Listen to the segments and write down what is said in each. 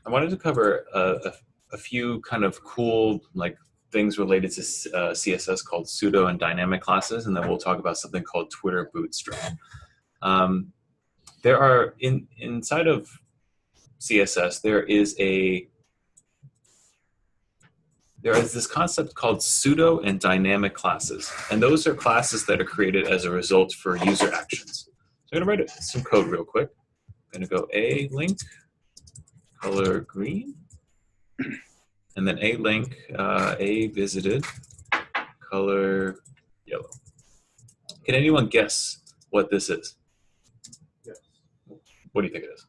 I wanted to cover a few kind of cool things related to CSS called pseudo and dynamic classes, and then we'll talk about something called Twitter Bootstrap. There are inside of CSS there is this concept called pseudo and dynamic classes, and those are classes that are created as a result for user actions. So I'm going to write some code real quick. I'm going to go a link color green, and then a link a visited color yellow. Can anyone guess what this is? Yes. What do you think it is?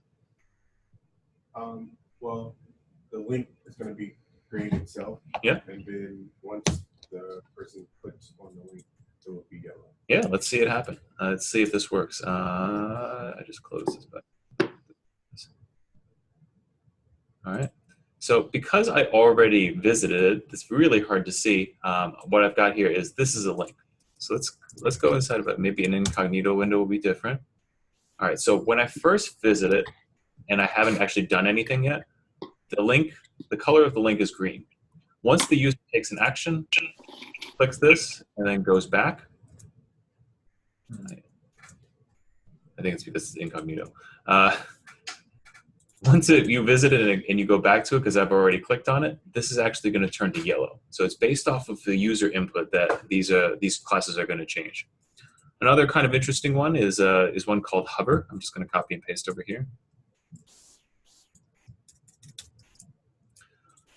Well, the link is going to be green itself. Yeah. And then once the person clicks on the link, it will be yellow. Yeah, let's see it happen. Let's see if this works. I just closed this button. All right. So because I already visited it, it's really hard to see. What I've got here is this is a link. So let's go inside of it. Maybe an incognito window will be different. All right. So when I first visit it, and I haven't actually done anything yet, the color of the link is green. Once the user takes an action, clicks this, and then goes back. I think it's because it's incognito. Once you visit it and you go back to it, because I've already clicked on it, this is actually going to turn to yellow. So it's based off of the user input that these classes are going to change. Another kind of interesting one is one called hover. I'm just going to copy and paste over here.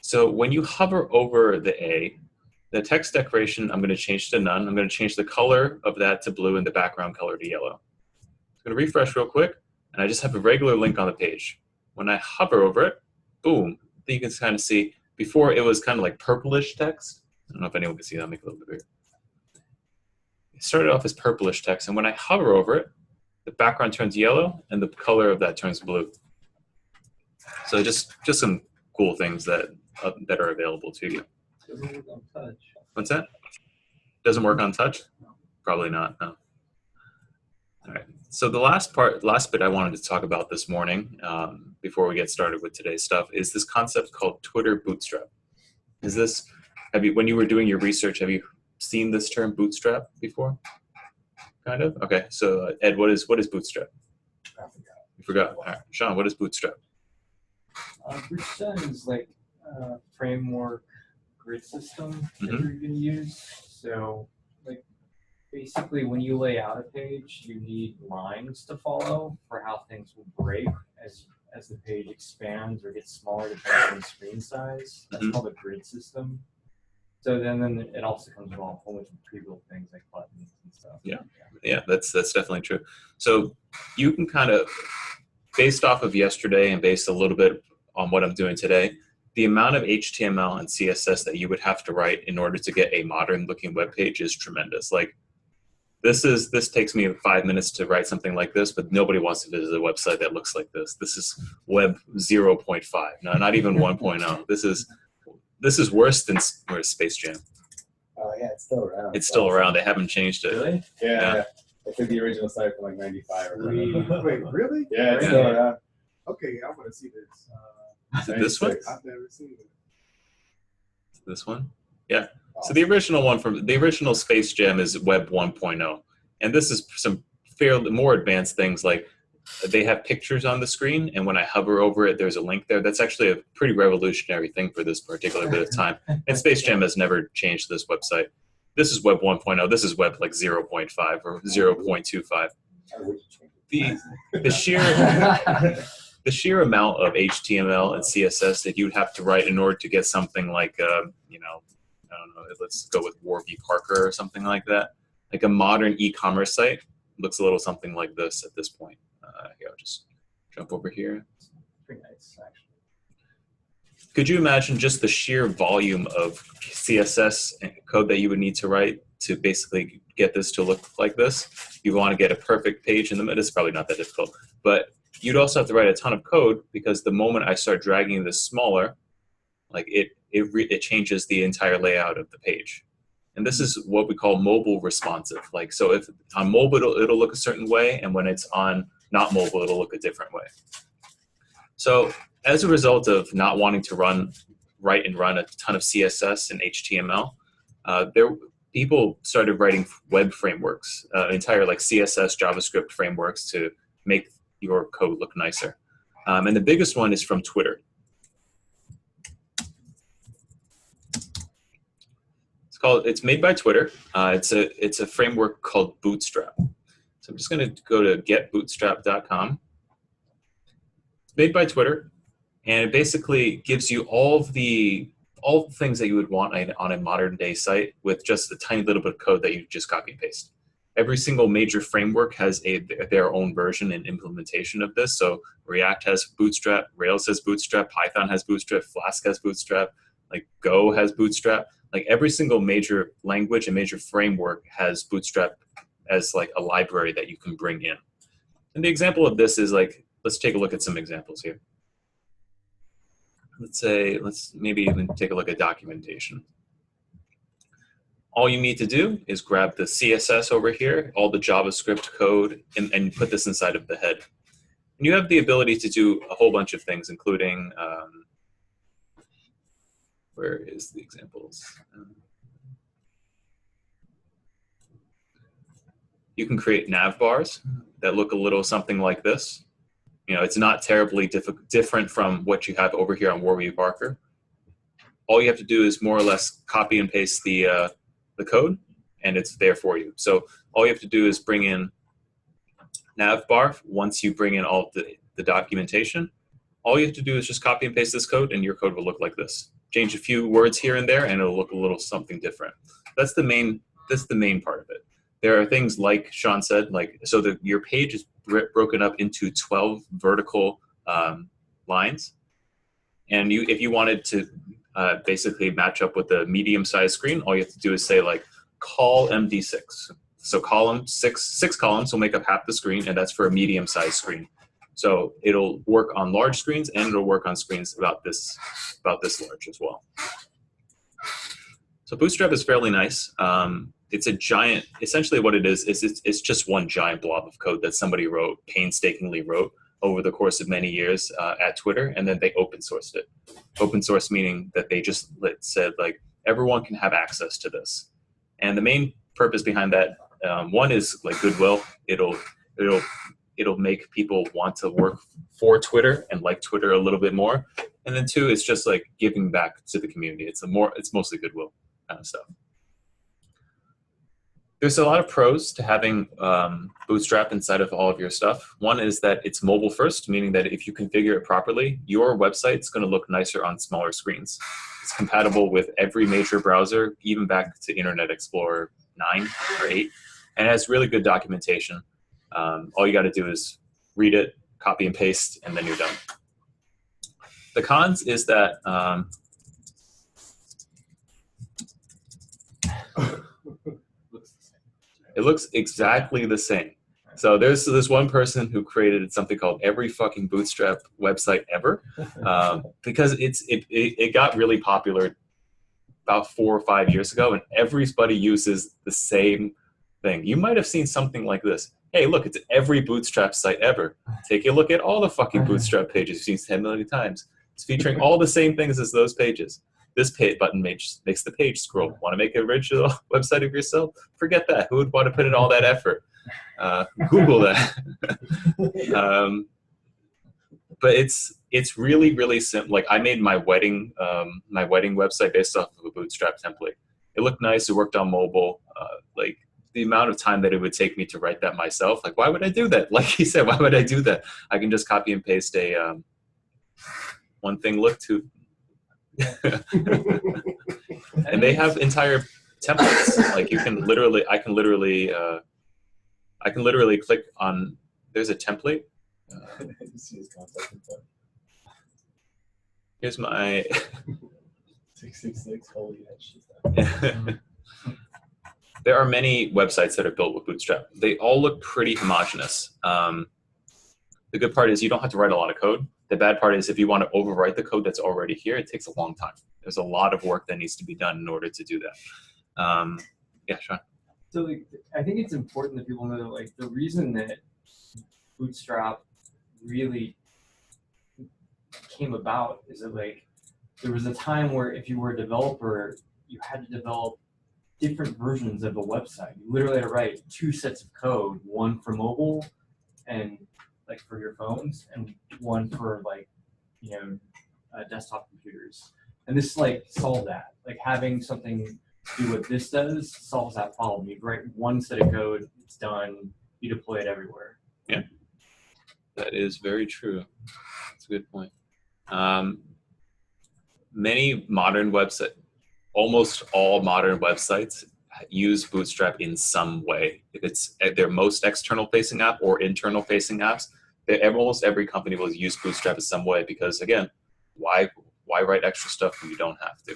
So when you hover over the text decoration, I'm going to change to none. I'm going to change the color of that to blue and the background color to yellow. I'm going to refresh real quick, and I just have a regular link on the page. When I hover over it, boom, you can kind of see, before it was kind of like purplish text. I don't know if anyone can see that. I'll make it a little bit bigger. It started off as purplish text, and when I hover over it, the background turns yellow, and the color of that turns blue. So just some cool things that are available to you. Doesn't work on touch. What's that? Doesn't work on touch? No. Probably not, no. All right, so the last bit I wanted to talk about this morning, before we get started with today's stuff, is this concept called Twitter Bootstrap. When you were doing your research, have you seen this term Bootstrap before? Kind of? Okay, so Ed, what is Bootstrap? I forgot. You forgot? All right. Sean, what is Bootstrap? Bootstrap is like a framework grid system that you're going to use. So like basically when you lay out a page, you need lines to follow for how things will break as the page expands or gets smaller depending on the screen size. That's called a grid system. So then it also comes with a whole bunch of pre-built things like buttons and stuff. Yeah, that's definitely true. So you can kind of, based off of yesterday and based a little bit on what I'm doing today, the amount of HTML and CSS that you would have to write in order to get a modern looking web page is tremendous. Like this takes me 5 minutes to write something like this, but nobody wants to visit a website that looks like this. This is web 0.5. No, not even 1.0. This is worse than Space Jam. Oh yeah, it's still around. It's still around. They haven't changed it. Really? Yeah. I took the original site from like 95 or something. Wait, really? Yeah, it's still around. Okay, I want to see this. Is it this one? I've never seen it. This one? Yeah. So the original Space Jam is Web 1.0, and this is some fairly more advanced things like they have pictures on the screen, and when I hover over it, there's a link there. That's actually a pretty revolutionary thing for this particular bit of time. And Space Jam has never changed this website. This is Web 1.0. This is Web like 0.5 or 0.25. The sheer amount of HTML and CSS that you'd have to write in order to get something like, I don't know, let's go with Warby Parker or something like that. Like a modern e-commerce site looks a little something like this at this point. Here, I'll just jump over here. Pretty nice, actually. Could you imagine just the sheer volume of CSS code that you would need to write to basically get this to look like this? You want to get a perfect page in the middle. It's probably not that difficult, but you'd also have to write a ton of code because the moment I start dragging this smaller, like it changes the entire layout of the page. And this is what we call mobile responsive. Like, so if on mobile, it'll look a certain way, and when it's on not mobile, it'll look a different way. So as a result of not wanting to write a ton of CSS and HTML, people started writing web frameworks, entire like CSS, JavaScript frameworks to make your code look nicer. And the biggest one is from Twitter. It's made by Twitter. It's a framework called Bootstrap. So I'm just going to go to getbootstrap.com. It's made by Twitter, and it basically gives you all the things that you would want on a modern day site with just a tiny little bit of code that you just copy and paste. Every single major framework has their own version and implementation of this. So React has Bootstrap, Rails has Bootstrap, Python has Bootstrap, Flask has Bootstrap, like Go has Bootstrap. Like every single major language and major framework has Bootstrap as like a library that you can bring in. And the example of this is like, let's take a look at some examples here. Let's maybe even take a look at documentation. All you need to do is grab the CSS over here, all the JavaScript code, and put this inside of the head. And you have the ability to do a whole bunch of things, including, where is the examples? You can create nav bars that look a little something like this. You know, it's not terribly different from what you have over here on Warby Parker. All you have to do is more or less copy and paste the code, and it's there for you. So all you have to do is bring in nav bar. Once you bring in all the documentation, all you have to do is just copy and paste this code, and your code will look like this. Change a few words here and there, and it'll look a little something different. That's the main part of it. There are things like Sean said, like so that your page is broken up into 12 vertical lines, and if you wanted to basically match up with a medium-sized screen, all you have to do is say like call MD6. So column six columns will make up half the screen, and that's for a medium-sized screen. So it'll work on large screens, and it'll work on screens about this large as well. So Bootstrap is fairly nice. It's a giant, essentially what it is it's just one giant blob of code that somebody painstakingly wrote over the course of many years at Twitter, and then they open sourced it. Open source meaning that they just said like, everyone can have access to this. And the main purpose behind that, one is like goodwill. It'll make people want to work for Twitter and like Twitter a little bit more. And then two, it's just like giving back to the community. It's mostly goodwill kind of stuff. There's a lot of pros to having Bootstrap inside of all of your stuff. One is that it's mobile first, meaning that if you configure it properly, your website's going to look nicer on smaller screens. It's compatible with every major browser, even back to Internet Explorer 9 or 8, and it has really good documentation. All you got to do is read it, copy and paste, and then you're done. The cons is that it looks exactly the same. So there's this one person who created something called every fucking Bootstrap website ever, because it got really popular about 4 or 5 years ago, and everybody uses the same thing. You might have seen something like this. Hey, look, it's every Bootstrap site ever. Take a look at all the fucking Bootstrap pages you've seen 10 million times. It's featuring all the same things as those pages. This button makes the page scroll. Want to make an original website of yourself? Forget that. Who would want to put in all that effort? Google that. But it's really, really simple. Like I made my wedding website based off of a Bootstrap template. It looked nice. It worked on mobile. Like the amount of time that it would take me to write that myself. Like why would I do that? Like he said, why would I do that? I can just copy and paste a one thing look to. And they have entire templates. Like I can literally click on. There's a template. Here's my 666. Holy shit. There are many websites that are built with Bootstrap. They all look pretty homogeneous. The good part is you don't have to write a lot of code. The bad part is if you want to overwrite the code that's already here, it takes a long time. There's a lot of work that needs to be done in order to do that. Yeah, Sean. So like, I think it's important that people know that like the reason that Bootstrap really came about is that like there was a time where if you were a developer, you had to develop different versions of a website. You literally had to write 2 sets of code, one for mobile and like for your phones, and one for like, you know, desktop computers. And this like solved that. Like having something do what this does solves that problem. You write 1 set of code, it's done, you deploy it everywhere. Yeah, that is very true. That's a good point. Many modern websites, almost all modern websites use Bootstrap in some way. If it's their most external facing app or internal facing apps, almost every company will use Bootstrap in some way because, again, why write extra stuff when you don't have to?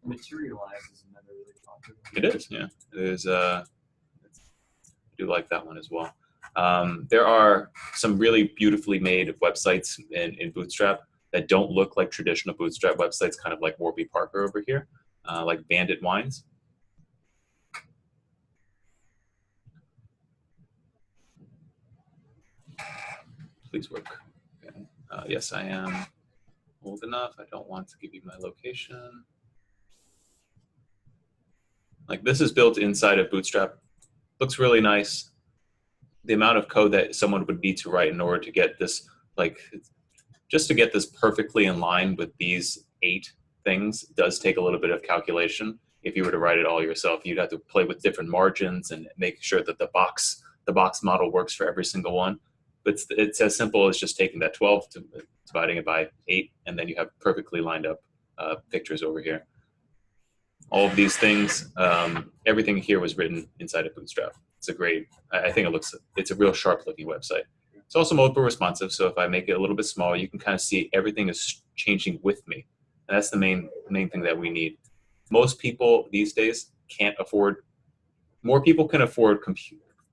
Materialize is another really popular one. It is, yeah. It is. I do like that one as well. There are some really beautifully made websites in Bootstrap that don't look like traditional Bootstrap websites, kind of like Warby Parker over here, like Bandit Wines. Please work. Okay. Yes, I am old enough. I don't want to give you my location. Like this is built inside of Bootstrap. Looks really nice. The amount of code that someone would need to write in order to get this, like, just to get this perfectly in line with these 8 things does take a little bit of calculation. If you were to write it all yourself, you'd have to play with different margins and make sure that the box model works for every single one. But it's as simple as just taking that 12 to dividing it by 8, and then you have perfectly lined up pictures over here. All of these things, everything here was written inside of Bootstrap. It's a great, I think it's a real sharp looking website. It's also mobile responsive, so if I make it a little bit smaller, you can kind of see everything is changing with me. And that's the main thing that we need. Most people these days can't afford, more people can afford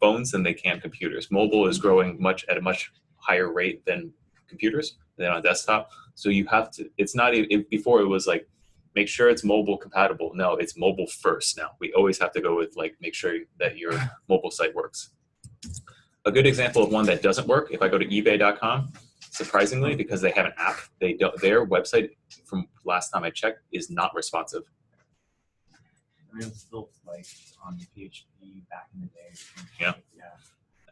phones than they can computers. Mobile is growing at a much higher rate than computers, than on desktop. So you have to, it's not even, before it was like, make sure it's mobile compatible. No, it's mobile first now. We always have to go with like, make sure that your mobile site works. A good example of one that doesn't work, if I go to ebay.com, surprisingly, because they have an app, their website from last time I checked is not responsive. I mean, it was built like on PHP back in the day. Yeah. Yeah.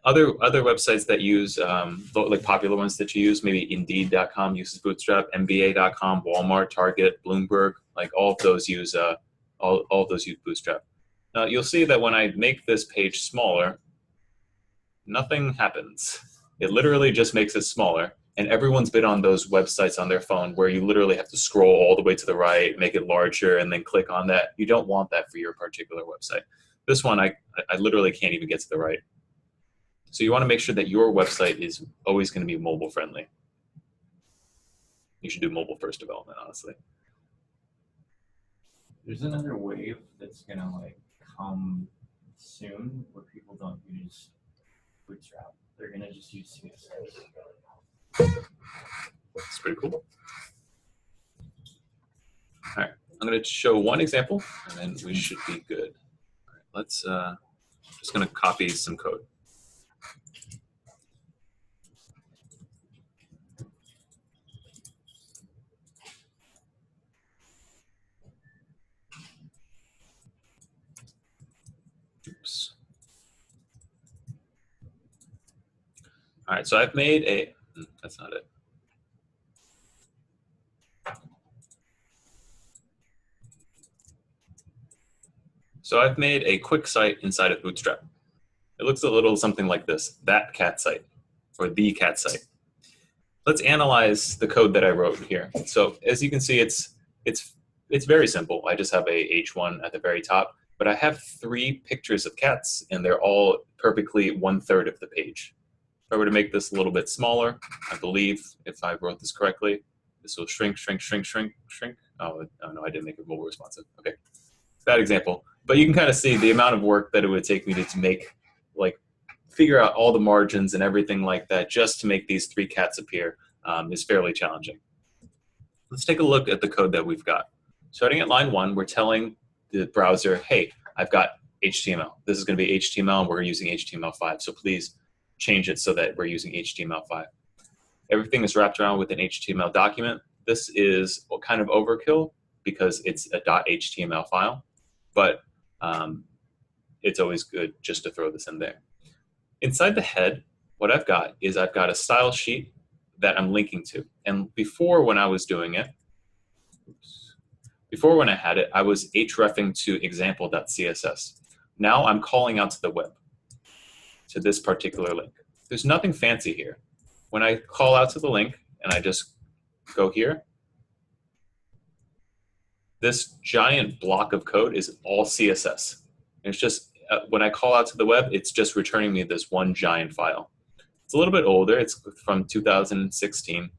Other websites that use, like popular ones that you use, maybe Indeed.com uses Bootstrap, MBA.com, Walmart, Target, Bloomberg, like all of those use all of those use Bootstrap. Now you'll see that when I make this page smaller, nothing happens. It literally just makes it smaller. And everyone's been on those websites on their phone where you literally have to scroll all the way to the right, make it larger, and then click on that. You don't want that for your particular website. This one, I literally can't even get to the right. So you want to make sure that your website is always going to be mobile friendly. You should do mobile first development, honestly. There's another wave that's going to like come soon where people don't use Bootstrap. They're going to just use CSS. That's pretty cool. All right, I'm going to show one example, and then we should be good. All right, let's just going to copy some code. Oops. All right, so I've made a, that's not it. So I've made a quick site inside of Bootstrap. It looks a little something like this, that cat site, or the cat site. Let's analyze the code that I wrote here. So as you can see, it's very simple. I just have a H1 at the very top, but I have 3 pictures of cats, and they're all perfectly 1/3 of the page. If I were to make this a little bit smaller, I believe, if I wrote this correctly, this will shrink, shrink, shrink, shrink, shrink. Oh no, I didn't make it mobile responsive. Okay, bad example. But you can kind of see the amount of work that it would take me to make, like, figure out all the margins and everything like that just to make these 3 cats appear is fairly challenging. Let's take a look at the code that we've got. Starting at line 1, we're telling the browser, hey, I've got HTML. This is going to be HTML, and we're using HTML5. So please change it so that we're using HTML5. Everything is wrapped around with an HTML document. This is kind of overkill because it's a .html file, but it's always good just to throw this in there. Inside the head, what I've got is I've got a style sheet that I'm linking to. And before, when I was doing it, before when I had it, I was hrefing to example.css. Now I'm calling out to the web, to this particular link. There's nothing fancy here. When I call out to the link and I just go here, this giant block of code is all CSS. And it's just, when I call out to the web, it's just returning me this one giant file. It's a little bit older. It's from 2016.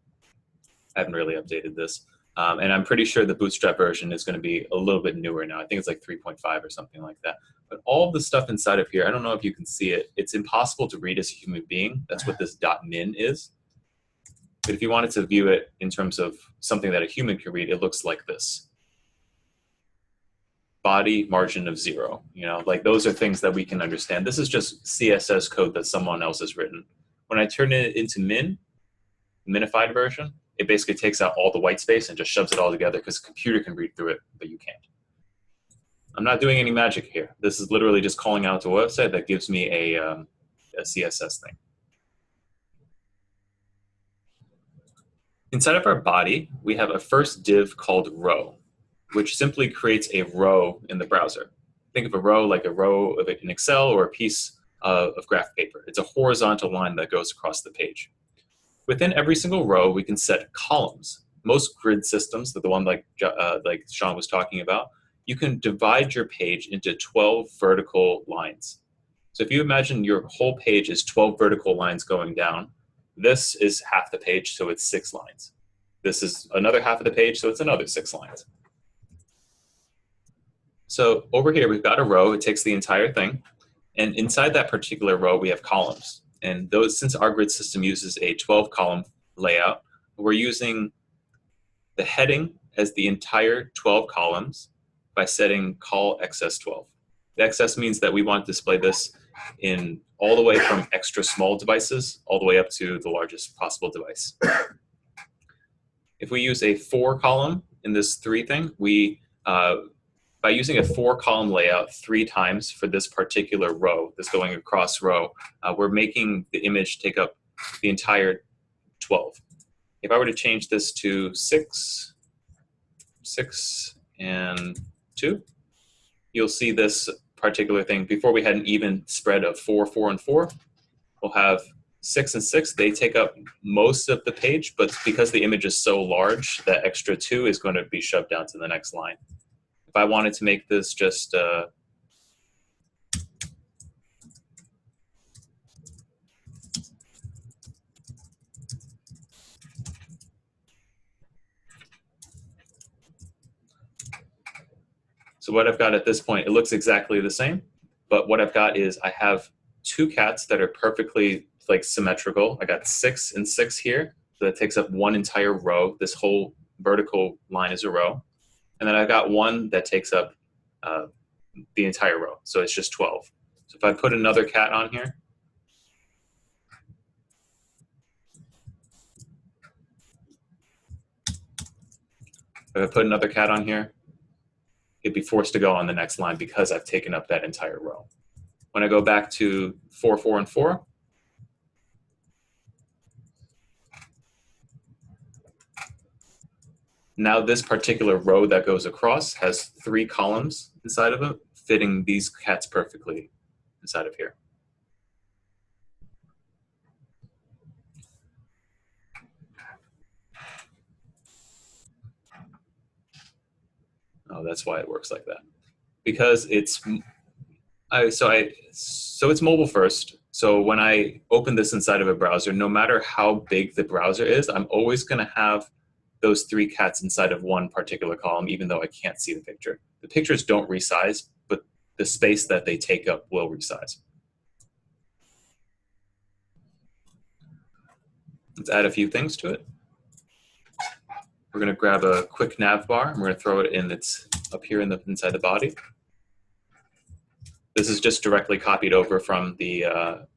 I haven't really updated this. And I'm pretty sure the Bootstrap version is going to be a little bit newer now. I think it's like 3.5 or something like that. But all of the stuff inside of here, I don't know if you can see it. It's impossible to read as a human being. That's what this .min is. But if you wanted to view it in terms of something that a human can read, it looks like this. Body margin of 0. You know, like those are things that we can understand. This is just CSS code that someone else has written. When I turn it into minified version, it basically takes out all the white space and just shoves it all together because the computer can read through it, but you can't. I'm not doing any magic here. This is literally just calling out to a website that gives me a CSS thing. Inside of our body, we have a first div called row, which simply creates a row in the browser. Think of a row like a row of an Excel or a piece of graph paper. It's a horizontal line that goes across the page. Within every single row, we can set columns. Most grid systems, the one like Sean was talking about, you can divide your page into 12 vertical lines. So if you imagine your whole page is 12 vertical lines going down, this is half the page, so it's 6 lines. This is another half of the page, so it's another 6 lines. So over here, we've got a row. It takes the entire thing. And inside that particular row, we have columns. And those, since our grid system uses a 12-column layout, we're using the heading as the entire 12 columns by setting call XS12. The XS means that we want to display this in all the way from extra small devices all the way up to the largest possible device. If we use a 4-column in this 3 thing, we by using a 4-column layout 3 times for this particular row, this going across row, we're making the image take up the entire 12. If I were to change this to 6, 6, and 2, you'll see this particular thing. Before we had an even spread of 4, 4, and 4, we'll have 6 and 6. They take up most of the page, but because the image is so large, that extra 2 is going to be shoved down to the next line. If I wanted to make this just so what I've got at this point, it looks exactly the same, but what I've got is I have 2 cats that are perfectly like symmetrical. I got 6 and 6 here, so that takes up one entire row. This whole vertical line is a row. And then I've got 1 that takes up the entire row, so it's just 12. So if I put another cat on here, it'd be forced to go on the next line because I've taken up that entire row. When I go back to 4, 4, and 4, now this particular row that goes across has 3 columns inside of it, fitting these cats perfectly inside of here. Oh, that's why it works like that. Because it's it's mobile first. So when I open this inside of a browser, no matter how big the browser is, I'm always going to have those 3 cats inside of one particular column, even though I can't see the picture. The pictures don't resize, but the space that they take up will resize. Let's add a few things to it. We're going to grab a quick nav bar, and we're going to throw it in. It's up here inside the body. This is just directly copied over from the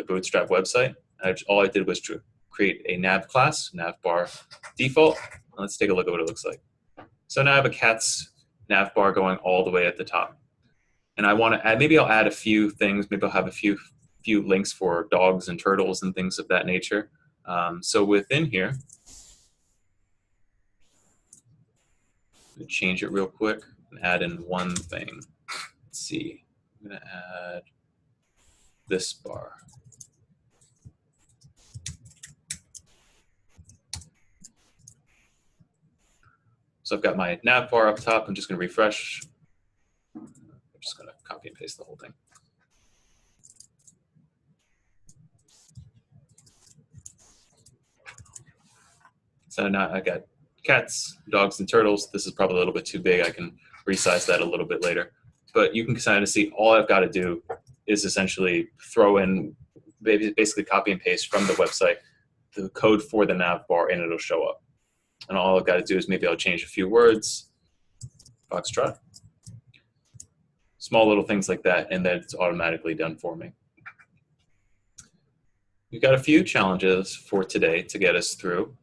Bootstrap website. All I did was create a nav class, nav bar default. Let's take a look at what it looks like. So now I have a cat's nav bar going all the way at the top. And I want to add, maybe I'll add a few things. Maybe I'll have a few links for dogs and turtles and things of that nature. So within here, change it real quick and add in one thing. Let's see. I'm going to add this bar. So I've got my nav bar up top. I'm just going to refresh. I'm just going to copy and paste the whole thing. So now I got cats, dogs, and turtles. This is probably a little bit too big. I can resize that a little bit later. But you can kind of see all I've got to do is essentially throw in, basically copy and paste from the website, the code for the nav bar, and it'll show up. And all I've got to do is maybe I'll change a few words, Foxtrot, small little things like that, and then it's automatically done for me. We've got a few challenges for today to get us through.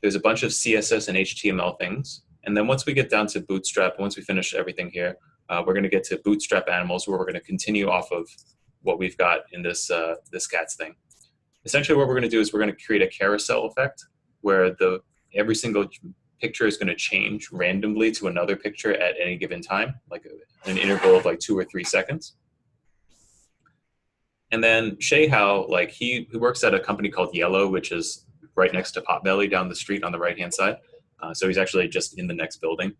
There's a bunch of CSS and HTML things. And then once we get down to Bootstrap, once we finish everything here, we're going to get to Bootstrap animals, where we're going to continue off of what we've got in this, this cats thing. Essentially what we're going to do is we're going to create a carousel effect where every single picture is going to change randomly to another picture at any given time, like an interval of like 2 or 3 seconds. And then Shay Howe, like he works at a company called Yellow, which is right next to Potbelly down the street on the right-hand side. So he's actually just in the next building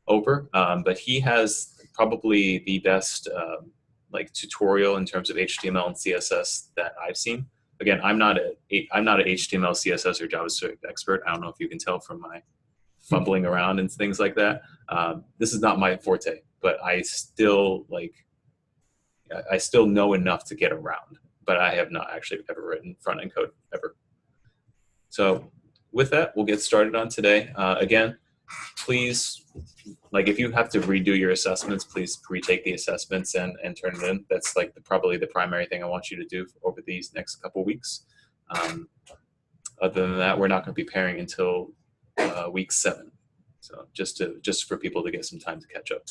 over. But he has probably the best like tutorial in terms of HTML and CSS that I've seen. Again, I'm not a HTML, CSS, or JavaScript expert. I don't know if you can tell from my fumbling around and things like that. This is not my forte, but I still know enough to get around. But I have not actually ever written front-end code ever. So with that, we'll get started on today. Again, please, like if you have to redo your assessments, please retake the assessments and turn it in. That's like probably the primary thing I want you to do over these next couple weeks. Other than that, we're not going to be pairing until week 7. So just for people to get some time to catch up.